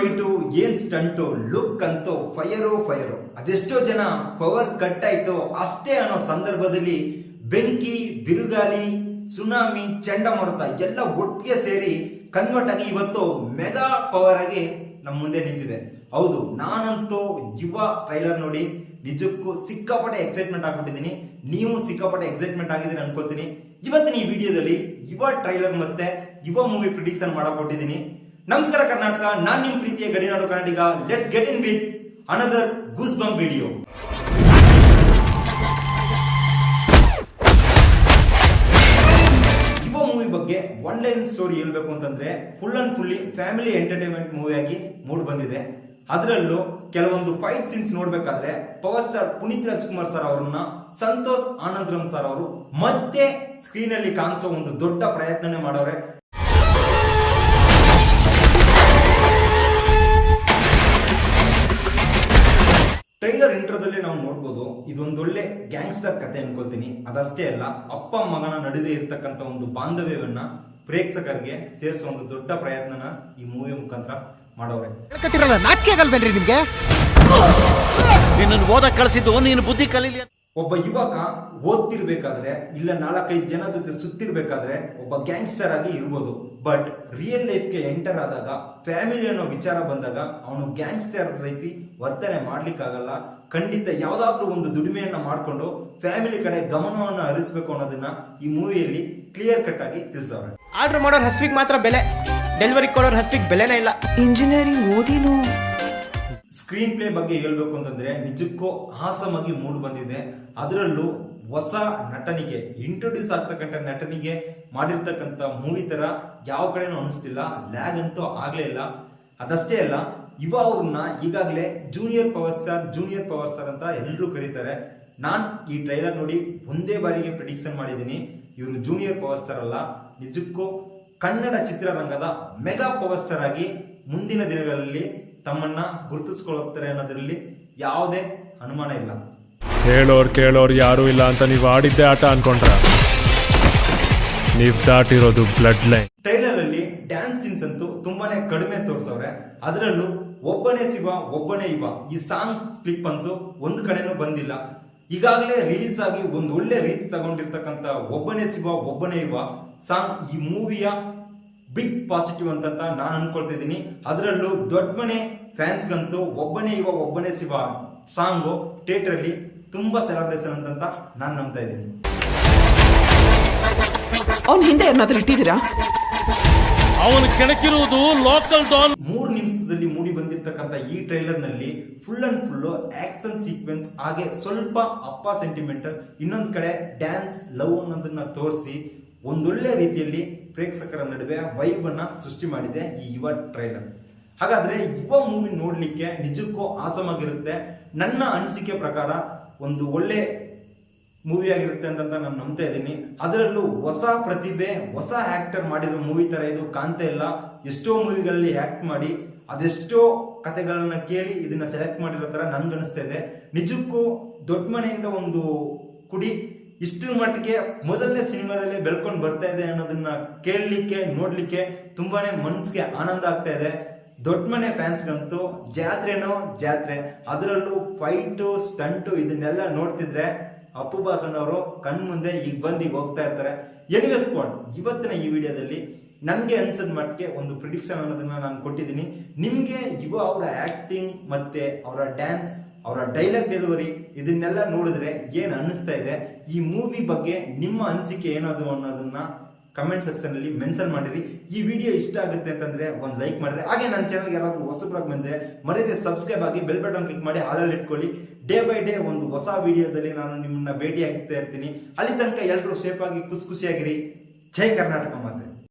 Fight ಏನ್ stunt look ಅಂತೂ fire. ಅದೆಷ್ಟೋ ಜನ ಪವರ್ ಕಟ್ ಆಯ್ತು ಅಷ್ಟೇ ಅನ್ನೋ ಸಂದರ್ಭದಲ್ಲಿ ಬೆಂಕಿ, ಬಿರುಗಾಳಿ, ಸುನಾಮಿ, ಚಂಡಮಾರುತ ಎಲ್ಲ ಒಟ್ಟಿಗೆ ಸೇರಿ ಕನ್ವರ್ಟ್ ಆಗಿ ಇವತ್ತು ಮೆಗಾ ಪವರ್ ಆಗಿ ನಮ್ಮ ಮುಂದೆ ನಿಂತಿದೆ. ಹೌದು, ನಾನಂತೂ ಯುವ ಟ್ರೈಲರ್ ನೋಡಿ ನಿಜಕ್ಕೂ ಸಿಕ್ಕಾಪಟ್ಟೆ ಎಕ್ಸೈಟ್ಮೆಂಟ್ ಆಗ್ಬಿಟ್ಟಿದ್ದೀನಿ. ನೀವು ಸಿಕ್ಕಾಪಟ್ಟೆ ಎಕ್ಸೈಟ್ಮೆಂಟ್ ಆಗಿದ್ದೀನಿ ಅನ್ಕೊಳ್ತೀನಿ. ಇವತ್ತಿನ ಈ ವಿಡಿಯೋದಲ್ಲಿ ಯುವ ಟ್ರೈಲರ್ ಮತ್ತೆ ಯುವ ಮೂವಿ ಪ್ರಿಡಿಕ್ಷನ್ ಮಾಡಕೊಟ್ಟಿದ್ದೀನಿ. ನಮಸ್ಕಾರ ಕರ್ನಾಟಕ, ನಾನ್ ನಿಮ್ ಪ್ರೀತಿಯ ಗಡಿನಾಡು ಕನ್ನಡಿಗ. Let's get in with another goose bump video. Yuva movie ಬಗ್ಗೆ ಒನ್ ಲೈನ್ ಸ್ಟೋರಿ ಹೇಳ್ಬೇಕು ಅಂತಂದ್ರೆ full and fully family entertainment movie ಆಗಿ ಮೂಡ್ ಬಂದಿದೆ. ಅದರಲ್ಲೂ ಕೆಲವೊಂದು ಫೈಟ್ ಸೀನ್ಸ್ ನೋಡ್ಬೇಕಾದ್ರೆ power star Puneeth Rajkumar sir ಅವರನ್ನ ಸಂತೋಷ್ ಆನಂದರಾಮ್ ಸರ್ ಅವರು ಮತ್ತೆ ಸ್ಕ್ರೀನ್ ಅಲ್ಲಿ ಕಾಣಿಸೋ ಒಂದು ದೊಡ್ಡ ಪ್ರಯತ್ನನೇ ಮಾಡವ್ರೆ. ಟ್ರೈಲರ್ ಇಂಟ್ರೋದಲ್ಲಿ ನಾವು ನೋಡ್ಬೋದು, ಇದೊಂದೊಳ್ಳೆ ಗ್ಯಾಂಗ್ಸ್ಟರ್ ಕತೆ ಅನ್ಕೊಳ್ತೀನಿ. ಅದಷ್ಟೇ ಅಲ್ಲ, ಅಪ್ಪ ಮಗನ ನಡುವೆ ಇರ್ತಕ್ಕಂಥ ಒಂದು ಬಾಂಧವ್ಯವನ್ನ ಪ್ರೇಕ್ಷಕರಿಗೆ ಸೇರಿಸೋ ಒಂದು ದೊಡ್ಡ ಪ್ರಯತ್ನನ ಈ ಮೂವಿ ಮುಖಾಂತರ ಮಾಡವ್ರೆ. ನಾಚಿಕೆ ಆಗಲ್ವೇನ್ರಿ ನಿಮ್ಗೆ? ನಿನ್ನನ್ನು ಓದಕ್ ಕಳಿಸಿದ್ದು ನೀನು ಬುದ್ಧಿ ಕಲೀಲಿ. ಒಬ್ಬ ಯುವಕ ಓದ್ತಿರ್ಬೇಕಾದ್ರೆ ಇಲ್ಲ 4-5 ಜನ ಜೊತೆ ಸುತ್ತಿರ್ಬೇಕಾದ್ರೆ ಒಬ್ಬ ಗ್ಯಾಂಗ್ಸ್ಟರ್ ಆಗಿ ಇರ್ಬೋದು. ಬಟ್ ರಿಯಲ್ ಲೈಫ್ಗೆ ಎಂಟರ್ ಆದಾಗ, ಫ್ಯಾಮಿಲಿ ಅನ್ನೋ ವಿಚಾರ ಬಂದಾಗ ಅವನು ಗ್ಯಾಂಗ್ಸ್ಟರ್ ರೀತಿ ವರ್ತನೆ ಮಾಡ್ಲಿಕ್ಕಾಗಲ್ಲ. ಖಂಡಿತ ಯಾವ್ದಾದ್ರು ಒಂದು ದುಡಿಮೆಯನ್ನ ಮಾಡ್ಕೊಂಡು ಫ್ಯಾಮಿಲಿ ಕಡೆ ಗಮನವನ್ನ ಹರಿಸ್ಬೇಕು ಅನ್ನೋದನ್ನ ಈ ಮೂವಿಯಲ್ಲಿ ಕ್ಲಿಯರ್ ಕಟ್ ಆಗಿ ತಿಳಿಸವ್ರೆ. ಆರ್ಡರ್ ಮಾಡೋರ್ ಹಸ್ವಿಗೆ ಮಾತ್ರ ಬೆಲೆ, ಡೆಲಿವರಿ ಕೊಡೋರ್ ಹಸ್ವಿಗೆ ಬೆಲೆನೇ ಇಲ್ಲ. ಇಂಜಿನಿಯರಿಂಗ್ ಓದಿನೂ ಸ್ಕ್ರೀನ್ ಪ್ಲೇ ಬಗ್ಗೆ ಹೇಳ್ಬೇಕು ಅಂತಂದ್ರೆ ನಿಜಕ್ಕೂ ಆಸಮ್ ಆಗಿ ಮೂಡ್ ಬಂದಿದೆ. ಅದರಲ್ಲೂ ಹೊಸ ನಟನಿಗೆ ಇಂಟ್ರೊಡ್ಯೂಸ್ ಆಗ್ತಕ್ಕಂಥ ನಟನಿಗೆ ಮಾಡಿರ್ತಕ್ಕಂಥ ಮೂವಿ ತರ ಯಾವ ಕಡೆನೂ ಅನಿಸ್ತಿಲ್ಲ. ಲ್ಯಾಗ್ ಅಂತೂ ಆಗ್ಲೇ ಇಲ್ಲ. ಅದಷ್ಟೇ ಅಲ್ಲ, ಯುವ ಅವ್ರನ್ನ ಈಗಾಗಲೇ ಜೂನಿಯರ್ ಪವರ್ ಸ್ಟಾರ್ ಅಂತ ಎಲ್ಲರೂ ಕರೀತಾರೆ. ನಾನ್ ಈ ಟ್ರೈಲರ್ ನೋಡಿ ಒಂದೇ ಬಾರಿಗೆ ಪ್ರಿಡಿಕ್ಷನ್ ಮಾಡಿದ್ದೀನಿ, ಇವರು ಜೂನಿಯರ್ ಪವರ್ ಸ್ಟಾರ್ ಅಲ್ಲ, ನಿಜಕ್ಕೂ ಕನ್ನಡ ಚಿತ್ರರಂಗದ ಮೆಗಾ ಪವರ್ ಸ್ಟಾರ್ ಆಗಿ ಮುಂದಿನ ದಿನಗಳಲ್ಲಿ ತಮ್ಮನ್ನ ಗುರುತಿಸ್ಕೊಳ್ಳುತ್ತಾರೆ ಅನ್ನೋದ್ರಲ್ಲಿ ಯಾವುದೇ ಅನುಮಾನ ಇಲ್ಲ. ಹೇಳೋರ್ ಕೇಳೋರ್ ಯಾರು ಇಲ್ಲ ಅಂತ ನೀವು ಆಡಿದ್ದೆ ಆಟ ಅನ್ಕೊಂಡ್ರ? ನೀವ್ ದಾಟಿರೋದು ಬ್ಲಡ್ ಲೈನ್. ಟ್ರೈಲರ್ ಅಲ್ಲಿ ಡ್ಯಾನ್ಸ್ ಸೀನ್ಸ್ ಅಂತೂ ತುಂಬಾನೇ ಕಡಿಮೆ ತೋರಿಸವ್ರೆ. ಅದರಲ್ಲೂ ಒಬ್ಬನೇ ಶಿವ ಒಬ್ಬನೇ ಯುವ ಈ ಸಾಂಗ್ ಕ್ಲಿಪ್ ಅಂತೂ ಒಂದು ಕಡೆನೂ ಬಂದಿಲ್ಲ. ಈಗಾಗಲೇ ರಿಲೀಸ್ ಆಗಿ ಒಂದು ಒಳ್ಳೆ ರೀತಿ ತಗೊಂಡಿರ್ತಕ್ಕಂಥ ಒಬ್ಬನೇ ಶಿವ ಒಬ್ಬನೇ ಯುವ ಸಾಂಗ್ ಈ ಮೂವಿಯ ಬಿಗ್ ಪಾಸಿಟಿವ್ ಅಂತ ನಾನು ಅನ್ಕೊಳ್ತಾ ಇದ್ದೀನಿ. ಅದರಲ್ಲೂ ದೊಡ್ಡ ಮನೆ ಫ್ಯಾನ್ಸ್ಗಂತೂ ಒಬ್ಬನೇ ಯುವ ಒಬ್ಬನೇ ಶಿವ ಸಾಂಗು ಥಿಯೇಟರ್ ಅಲ್ಲಿ ತುಂಬಾ ಸೆಲೆಬ್ರೇಷನ್ ಅಂತ ನಾನು ನಂಬ್ತಾ ಇದ್ದೀನಿ. ಅವನ ಹಿಂದೆ ಏನಾದ್ರೂ ಇಟ್ಟಿದ್ದೀರಾ? ಅವನು ಕೆಣಕಿರುವುದು ಲೋಕಲ್ ಡಾನ್. 3 ನಿಮಿಷದಲ್ಲಿ ಮೂಡಿ ಬಂದಿರ್ತಕ್ಕಂಥ ಈ ಟ್ರೈಲರ್ ನಲ್ಲಿ full and full action sequence, ಹಾಗೆ ಸ್ವಲ್ಪ ಅಪ್ಪ ಸೆಂಟಿಮೆಂಟಲ್, ಇನ್ನೊಂದು ಕಡೆ ಡ್ಯಾನ್ಸ್, ಲವ್ ಅನ್ನೋದನ್ನ ತೋರಿಸಿ ಒಂದೊಳ್ಳೆ ರೀತಿಯಲ್ಲಿ ಪ್ರೇಕ್ಷಕರ ನಡುವೆ ವೈಬ್ ಅನ್ನ ಸೃಷ್ಟಿ ಮಾಡಿದೆ ಈ ಯುವ ಟ್ರೈಲರ್. ಹಾಗಾದ್ರೆ ಯುವ ಮೂವಿ ನೋಡ್ಲಿಕ್ಕೆ ನಿಜಕ್ಕೂ ಆಸಮ್ ಆಗಿರುತ್ತೆ. ನನ್ನ ಅನಿಸಿಕೆ ಪ್ರಕಾರ ಒಂದು ಒಳ್ಳೆ ಮೂವಿ ಆಗಿರುತ್ತೆ ಅಂತ ನಾನು ನಂಬ್ತಾ ಇದ್ದೀನಿ. ಅದರಲ್ಲೂ ಹೊಸ ಪ್ರತಿಭೆ, ಹೊಸ ಆಕ್ಟರ್ ಮಾಡಿರೋ ಮೂವಿ ತರ ಇದು ಕಾಣ್ತಾ ಇಲ್ಲ. ಎಷ್ಟೋ ಮೂವಿಗಳಲ್ಲಿ ಆಕ್ಟ್ ಮಾಡಿ ಅದೆಷ್ಟೋ ಕತೆಗಳನ್ನ ಕೇಳಿ ಇದನ್ನ ಸೆಲೆಕ್ಟ್ ಮಾಡಿರೋ ತರ ನನ್ಗನಿಸ್ತಾ ಇದೆ. ನಿಜಕ್ಕೂ ದೊಡ್ಡ ಮನೆಯಿಂದ ಒಂದು ಕುಡಿ ಇಷ್ಟರ ಮಟ್ಟಿಗೆ ಮೊದಲನೇ ಸಿನಿಮಾದಲ್ಲಿ ಬೆಳ್ಕೊಂಡು ಬರ್ತಾ ಇದೆ ಅನ್ನೋದನ್ನ ಕೇಳಲಿಕ್ಕೆ, ನೋಡ್ಲಿಕ್ಕೆ ತುಂಬಾನೇ ಮನ್ಸಿಗೆ ಆನಂದ ಆಗ್ತಾ ಇದೆ. ದೊಡ್ಡ ಮನೆ ಫ್ಯಾನ್ಸ್ಗಂತೂ ಜಾತ್ರೆನೋ ಜಾತ್ರೆ. ಅದರಲ್ಲೂ ಫೈಟು, ಸ್ಟಂಟು ಇದನ್ನೆಲ್ಲ ನೋಡ್ತಿದ್ರೆ ಅಪ್ಪು ಬಾಸನ್ ಅವರು ಕಣ್ ಮುಂದೆ ಈಗ ಬಂದು ಈಗ ಹೋಗ್ತಾ ಇರ್ತಾರೆ. ಎನಿವೆ ಸ್ಕ್ವಾಡ್, ಇವತ್ತಿನ ಈ ವಿಡಿಯೋದಲ್ಲಿ ನನಗೆ ಅನ್ಸದ ಮಟ್ಟಿಗೆ ಒಂದು ಪ್ರಿಡಿಕ್ಷನ್ ಅನ್ನೋದನ್ನ ನಾನು ಕೊಟ್ಟಿದ್ದೀನಿ. ನಿಮ್ಗೆ ಯುವ ಅವರ ಆಕ್ಟಿಂಗ್ ಮತ್ತೆ ಅವರ ಡ್ಯಾನ್ಸ್, ಅವರ ಡೈಲಾಗ್ ಡೆಲಿವರಿ ಇದನ್ನೆಲ್ಲ ನೋಡಿದ್ರೆ ಏನ್ ಅನ್ನಿಸ್ತಾ ಇದೆ, ಈ ಮೂವಿ ಬಗ್ಗೆ ನಿಮ್ಮ ಅನಿಸಿಕೆ ಏನದು ಅನ್ನೋದನ್ನ ಕಮೆಂಟ್ ಸೆಕ್ಷನ್ ಅಲ್ಲಿ ಮೆನ್ಷನ್ ಮಾಡಿರಿ. ಈ ವಿಡಿಯೋ ಇಷ್ಟ ಆಗುತ್ತೆ ಅಂತಂದ್ರೆ ಒಂದು ಲೈಕ್ ಮಾಡಿದ್ರೆ, ಹಾಗೆ ನನ್ನ ಚಾನಲ್ಗೆ ಯಾರಾದ್ರೂ ಹೊಸಬ್ರಾಗಿ ಬಂದ್ರೆ ಮರೆಯದೆ ಸಬ್ಸ್ಕ್ರೈಬ್ ಆಗಿ ಬೆಲ್ ಬಟನ್ ಕ್ಲಿಕ್ ಮಾಡಿ ಹಾಲಲ್ಲಿ ಇಟ್ಕೊಳ್ಳಿ. ಡೇ ಬೈ ಡೇ ಒಂದು ಹೊಸ ವಿಡಿಯೋದಲ್ಲಿ ನಾನು ನಿಮ್ಮನ್ನ ಭೇಟಿ ಆಗ್ತಾ ಇರ್ತೀನಿ. ಅಲ್ಲಿ ತನಕ ಎಲ್ಲರೂ ಸೇಫ್ ಆಗಿ ಖುಷಿಯಾಗಿರಿ. ಜೈ ಕರ್ನಾಟಕ ಮಾತೆ.